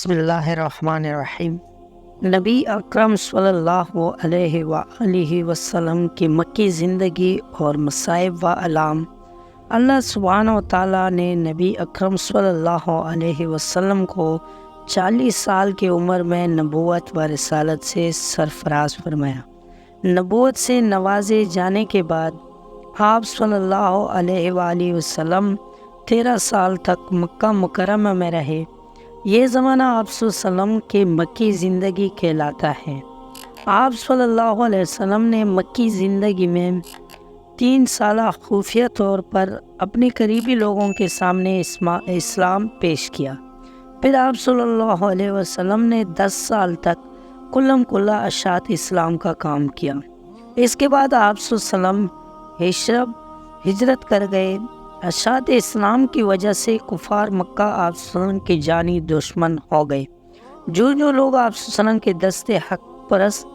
بسم اللہ الرحمن الرحیم۔ نبی اکرم صلی اللہ علیہ وآلہ وسلم کی مکی زندگی اور مصائب و علام۔ اللہ سبحانہ و تعالیٰ نے نبی اکرم صلی اللہ علیہ وسلم کو 40 سال کی عمر میں نبوت و رسالت سے سرفراز فرمایا۔ نبوت سے نوازے جانے کے بعد آپ صلی اللہ علیہ وآلہ وسلم 13 سال تک مکہ مکرمہ میں رہے۔ یہ زمانہ آپ صلی اللہ علیہ وسلم کی مکی زندگی کہلاتا ہے۔ آپ صلی اللہ علیہ وسلم نے مکی زندگی میں 3 سالہ خفیہ طور پر اپنے قریبی لوگوں کے سامنے اسلام پیش کیا۔ پھر آپ صلی اللہ علیہ وسلم نے 10 سال تک کلم کلا اشاعت اسلام کا کام کیا۔ اس کے بعد آپ صلی اللہ علیہ وسلم ہجرت کر گئے۔ اشاعت اسلام کی وجہ سے کفار مکہ آپ صلی اللہ علیہ وسلم کی جانی دشمن ہو گئے۔ جو لوگ آپ صلی اللہ علیہ وسلم کے دست حق پرست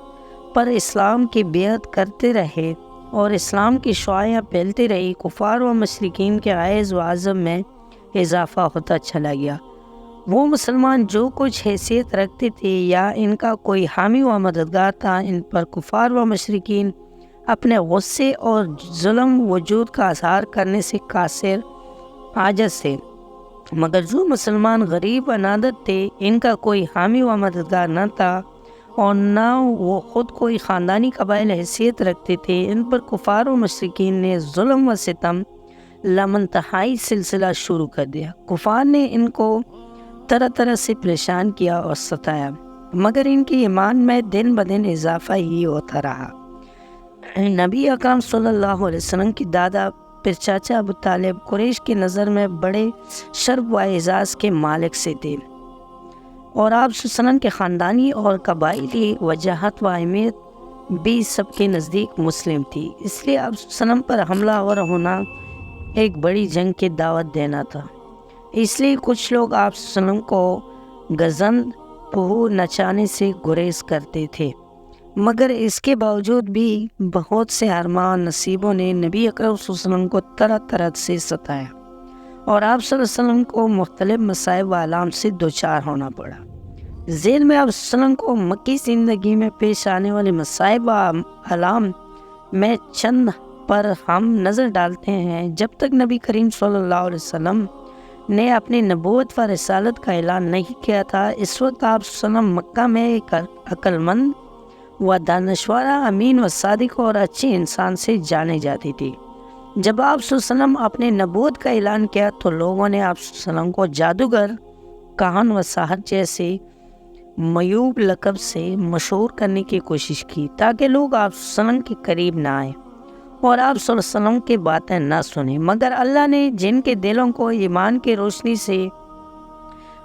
پر اسلام کی بیعت کرتے رہے اور اسلام کی شعاعیں پھیلتی رہی، کفار و مشرکین کے عائز و عزم میں اضافہ ہوتا چلا گیا۔ وہ مسلمان جو کچھ حیثیت رکھتے تھے یا ان کا کوئی حامی و مددگار تھا، ان پر کفار و مشرکین اپنے غصے اور ظلم وجود کا اظہار کرنے سے قاصر عاجز تھے، مگر جو مسلمان غریب و نادر تھے، ان کا کوئی حامی و مددگار نہ تھا اور نہ وہ خود کوئی خاندانی قبائل حیثیت رکھتے تھے، ان پر کفار و مشرکین نے ظلم و ستم لامنتہائی سلسلہ شروع کر دیا۔ کفار نے ان کو طرح طرح سے پریشان کیا اور ستایا، مگر ان کے ایمان میں دن بدن اضافہ ہی ہوتا رہا۔ نبی اکرم صلی اللہ علیہ وسلم کی دادا پھر چاچا ابو طالب قریش کی نظر میں بڑے شرف و اعزاز کے مالک سے تھے، اور آپ صلی اللہ علیہ وسلم کے خاندانی اور قبائلی وجاہت و اہمیت بھی سب کے نزدیک مسلم تھی، اس لیے آپ صلی اللہ علیہ وسلم پر حملہ آور ہونا ایک بڑی جنگ کی دعوت دینا تھا۔ اس لیے کچھ لوگ آپ صلی اللہ علیہ وسلم کو گزند پہو نچانے سے گریز کرتے تھے، مگر اس کے باوجود بھی بہت سے ارمان نصیبوں نے نبی اکرم صلی اللہ علیہ وسلم کو طرح طرح سے ستایا اور آپ صلی اللہ علیہ وسلم کو مختلف مصائب و علام سے دوچار ہونا پڑا۔ ذیل میں آپ صلی اللہ علیہ وسلم کو مکی زندگی میں پیش آنے والے مصائب و علام میں چند پر ہم نظر ڈالتے ہیں۔ جب تک نبی کریم صلی اللہ علیہ وسلم نے اپنی نبوت و رسالت کا اعلان نہیں کیا تھا، اس وقت آپ صلی اللہ علیہ وسلم مکہ میں ایک عقل مند و دانشورہ، امین و صادق اور اچھے انسان سے جانے جاتی تھی۔ جب آپ صلی اللہ علیہ وسلم اپنے نبوت کا اعلان کیا تو لوگوں نے آپ صلی اللہ علیہ وسلم کو جادوگر، کاہن و ساحر جیسے معیوب لقب سے مشہور کرنے کی کوشش کی، تاکہ لوگ آپ صلی اللہ علیہ وسلم کے قریب نہ آئیں اور آپ صلی اللہ علیہ وسلم کی باتیں نہ سنیں، مگر اللہ نے جن کے دلوں کو ایمان کی روشنی سے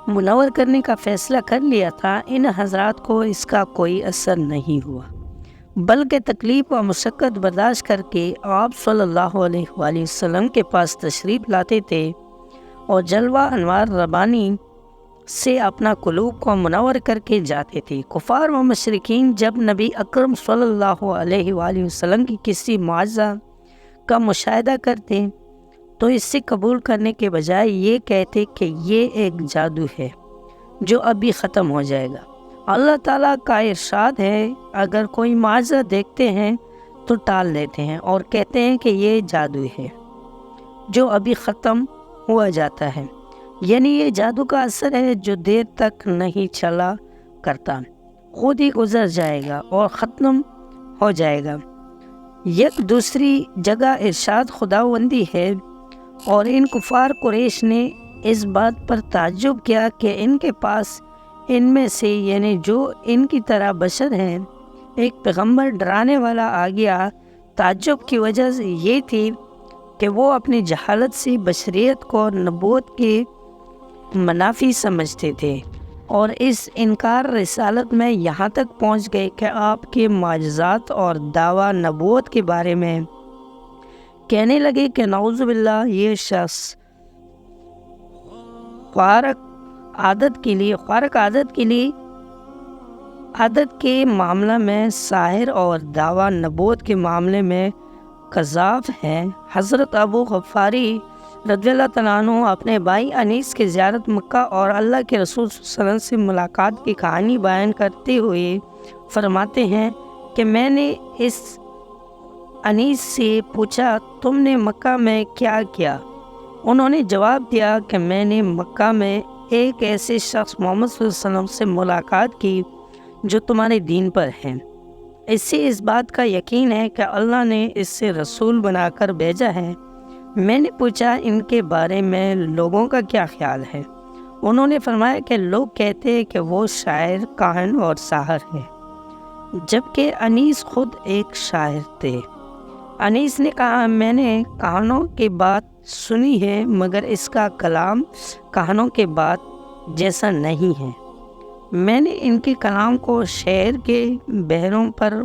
منور کرنے کا فیصلہ کر لیا تھا، ان حضرات کو اس کا کوئی اثر نہیں ہوا، بلکہ تکلیف و مشقت برداشت کر کے آپ صلی اللہ علیہ وآلہ وسلم کے پاس تشریف لاتے تھے اور جلوہ انوار ربانی سے اپنا قلوب کو منور کر کے جاتے تھے۔ کفار و مشرکین جب نبی اکرم صلی اللہ علیہ وآلہ وسلم کی کسی معجزہ کا مشاہدہ کرتے تو اس سے قبول کرنے کے بجائے یہ کہتے کہ یہ ایک جادو ہے جو ابھی ختم ہو جائے گا۔ اللہ تعالیٰ کا ارشاد ہے، اگر کوئی معجزہ دیکھتے ہیں تو ٹال دیتے ہیں اور کہتے ہیں کہ یہ جادو ہے جو ابھی ختم ہوا جاتا ہے، یعنی یہ جادو کا اثر ہے جو دیر تک نہیں چلا کرتا، خود ہی گزر جائے گا اور ختم ہو جائے گا۔ یک دوسری جگہ ارشاد خداوندی ہے، اور ان کفار قریش نے اس بات پر تعجب کیا کہ ان کے پاس ان میں سے، یعنی جو ان کی طرح بشر ہیں، ایک پیغمبر ڈرانے والا آ گیا۔ تعجب کی وجہ یہ تھی کہ وہ اپنی جہالت سے بشریت کو نبوت کے منافی سمجھتے تھے اور اس انکار رسالت میں یہاں تک پہنچ گئے کہ آپ کے معجزات اور دعویٰ نبوت کے بارے میں کہنے لگے کہ نعوذ باللہ، یہ شخص خوارق عادت کے معاملہ میں ساحر اور دعویٰ نبوت کے معاملے میں کذاب ہے۔ حضرت ابو غفاری رضی اللہ تعالیٰ عنہ اپنے بھائی انیس کی زیارت مکہ اور اللہ کے رسول صلی اللہ علیہ وسلم سے ملاقات کی کہانی بیان کرتے ہوئے فرماتے ہیں کہ میں نے اس انیس سے پوچھا تم نے مکہ میں کیا کیا؟ انہوں نے جواب دیا کہ میں نے مکہ میں ایک ایسے شخص محمد صلی اللہ علیہ وسلم سے ملاقات کی جو تمہارے دین پر ہیں۔ اس سے اس بات کا یقین ہے کہ اللہ نے اس سے رسول بنا کر بھیجا ہے۔ میں نے پوچھا ان کے بارے میں لوگوں کا کیا خیال ہے؟ انہوں نے فرمایا کہ لوگ کہتے ہیں کہ وہ شاعر، کاہن اور ساحر ہے، جبکہ انیس خود ایک شاعر تھے۔ انیس نے کہا میں نے کہانوں کی بات سنی ہے مگر اس کا کلام کہانوں کے بات جیسا نہیں ہے۔ میں نے ان کے کلام کو شعر کے بحروں پر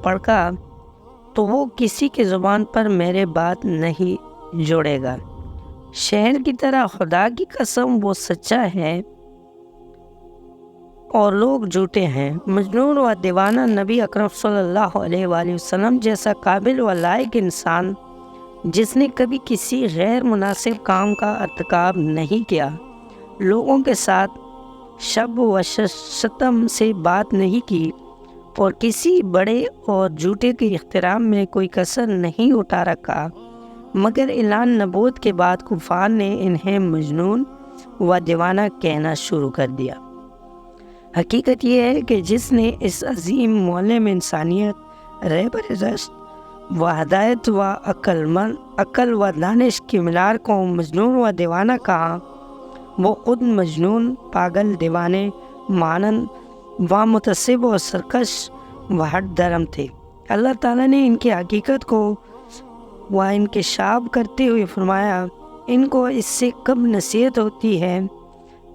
پڑھا تو وہ کسی کی زبان پر میرے بات نہیں جوڑے گا۔ شعر کی طرح خدا کی قسم وہ سچا ہے اور لوگ جھوٹے ہیں۔ مجنون و دیوانہ نبی اکرم صلی اللہ علیہ وآلہ وسلم جیسا قابل و لائق انسان جس نے کبھی کسی غیر مناسب کام کا ارتکاب نہیں کیا، لوگوں کے ساتھ شب و شتم سے بات نہیں کی اور کسی بڑے اور جھوٹے کے احترام میں کوئی کسر نہیں اٹھا رکھا، مگر اعلان نبوت کے بعد کفار نے انہیں مجنون و دیوانہ کہنا شروع کر دیا۔ حقیقت یہ ہے کہ جس نے اس عظیم معلم انسانیت، رہبر رشد و ہدایت و عقل و دانش کی مینار کو مجنون و دیوانہ کہا، وہ خود مجنون، پاگل، دیوانے، مانند و متعصب و سرکش و ہٹ دھرم تھے۔ اللہ تعالیٰ نے ان کی حقیقت کو انکشاف کرتے ہوئے فرمایا ان کو اس سے کب نصیحت ہوتی ہے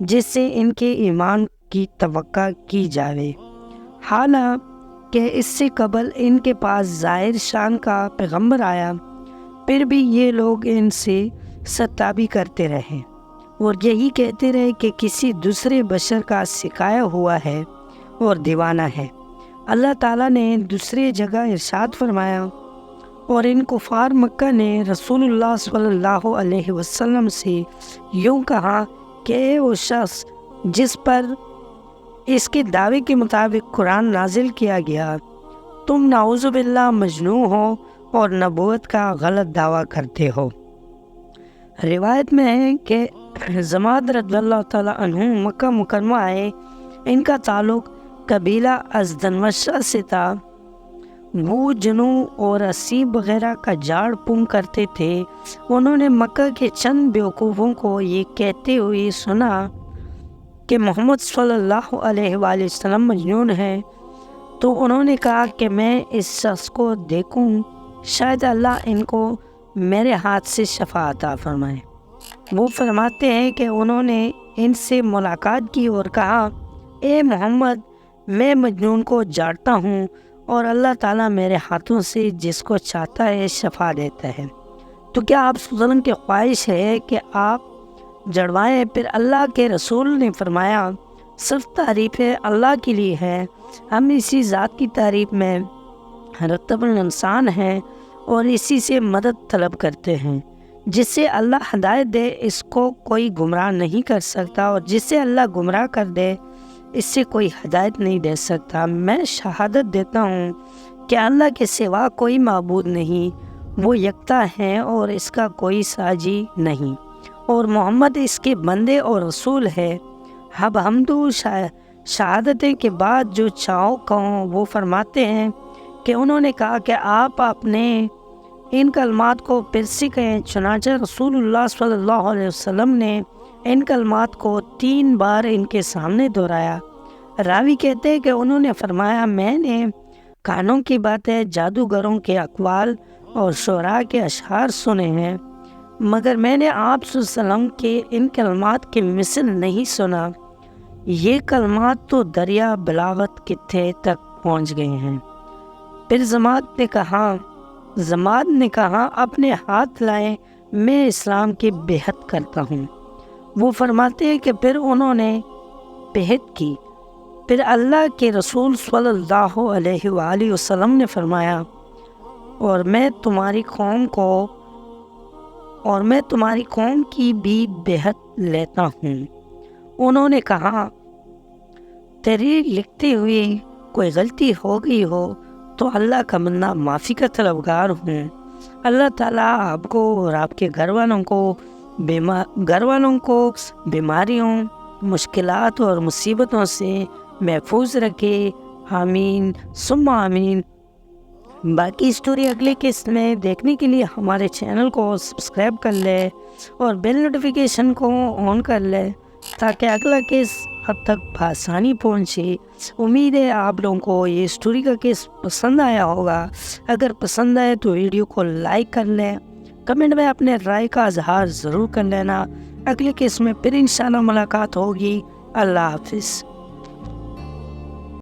جس سے ان کے ایمان کی توقع کی جاوے، حالانکہ اس سے قبل ان کے پاس ظاہر شان کا پیغمبر آیا، پھر بھی یہ لوگ ان سے ستابی کرتے رہے اور یہی کہتے رہے کہ کسی دوسرے بشر کا سکھایا ہوا ہے اور دیوانہ ہے۔ اللہ تعالیٰ نے دوسری جگہ ارشاد فرمایا اور ان کفار مکہ نے رسول اللہ صلی اللہ علیہ وسلم سے یوں کہا کہ اے وہ شخص جس پر اس کے دعوے کے مطابق قرآن نازل کیا گیا، تم نعوذ باللہ مجنون ہو اور نبوت کا غلط دعویٰ کرتے ہو۔ روایت میں ہے کہ زماد رضی اللہ تعالیٰ عنہ مکہ مکرمہ آئے۔ ان کا تعلق قبیلہ ازدنوشہ سے تھا۔ وہ جنوں اور اسیب وغیرہ کا جاڑ پون کرتے تھے۔ انہوں نے مکہ کے چند بیوقوفوں کو یہ کہتے ہوئے سنا کہ محمد صلی اللہ علیہ وآلہ وسلم مجنون ہے، تو انہوں نے کہا کہ میں اس شخص کو دیکھوں، شاید اللہ ان کو میرے ہاتھ سے شفا عطا فرمائے۔ وہ فرماتے ہیں کہ انہوں نے ان سے ملاقات کی اور کہا اے محمد، میں مجنون کو جاڑتا ہوں اور اللہ تعالیٰ میرے ہاتھوں سے جس کو چاہتا ہے شفا دیتا ہے، تو کیا آپ صلی اللہ علیہ وسلم کی خواہش ہے کہ آپ جڑوائیں؟ پھر اللہ کے رسول نے فرمایا صرف تعریفیں اللہ کے لیے ہے، ہم اسی ذات کی تعریف میں رتب الانسان ہیں اور اسی سے مدد طلب کرتے ہیں۔ جس سے اللہ ہدایت دے اس کو کوئی گمراہ نہیں کر سکتا، اور جس سے اللہ گمراہ کر دے اس سے کوئی ہدایت نہیں دے سکتا۔ میں شہادت دیتا ہوں کہ اللہ کے سوا کوئی معبود نہیں، وہ یکتا ہے اور اس کا کوئی ساجی نہیں، اور محمد اس کے بندے اور رسول ہے۔ اب ہم تو شہادتیں کے بعد جو چاہو کہوں۔ وہ فرماتے ہیں کہ انہوں نے کہا کہ آپ اپنے ان کلمات کو پھر سے کہیں۔ چنانچہ رسول اللہ صلی اللہ علیہ وسلم نے ان کلمات کو 3 بار ان کے سامنے دہرایا۔ راوی کہتے ہیں کہ انہوں نے فرمایا میں نے کانوں کی باتیں، جادوگروں کے اقوال اور شعراء کے اشعار سنے ہیں، مگر میں نے آپ صلی اللہ علیہ وسلم کے ان کلمات کی مثل نہیں سنا۔ یہ کلمات تو دریا بلاغت کے تھے تک پہنچ گئے ہیں۔ پھر زماد نے کہا اپنے ہاتھ لائیں، میں اسلام کی بیعت کرتا ہوں۔ وہ فرماتے ہیں کہ پھر انہوں نے بیعت کی۔ پھر اللہ کے رسول صلی اللہ علیہ وآلہ وسلم نے فرمایا اور میں تمہاری قوم کو اور میں تمہاری قوم کی بھی بہت لیتا ہوں۔ انہوں نے کہا، تحریر لکھتے ہوئے کوئی غلطی ہو گئی ہو تو اللہ کا بندہ معافی کا طلبگار ہوں۔ اللہ تعالیٰ آپ کو اور آپ کے گھر والوں کو بیماریوں، مشکلات اور مصیبتوں سے محفوظ رکھے۔ آمین ثم آمین۔ باقی اسٹوری اگلے قسط میں دیکھنے کے لیے ہمارے چینل کو سبسکرائب کر لے اور بیل نوٹیفیکیشن کو آن کر لے تاکہ اگلا قسط اب تک بآسانی پہنچے۔ امید ہے آپ لوگوں کو یہ اسٹوری کا قسط پسند آیا ہوگا۔ اگر پسند آئے تو ویڈیو کو لائک کر لیں، کمنٹ میں اپنے رائے کا اظہار ضرور کر لینا۔ اگلے قسط میں پھر انشاءاللہ ملاقات ہوگی۔ اللہ حافظ۔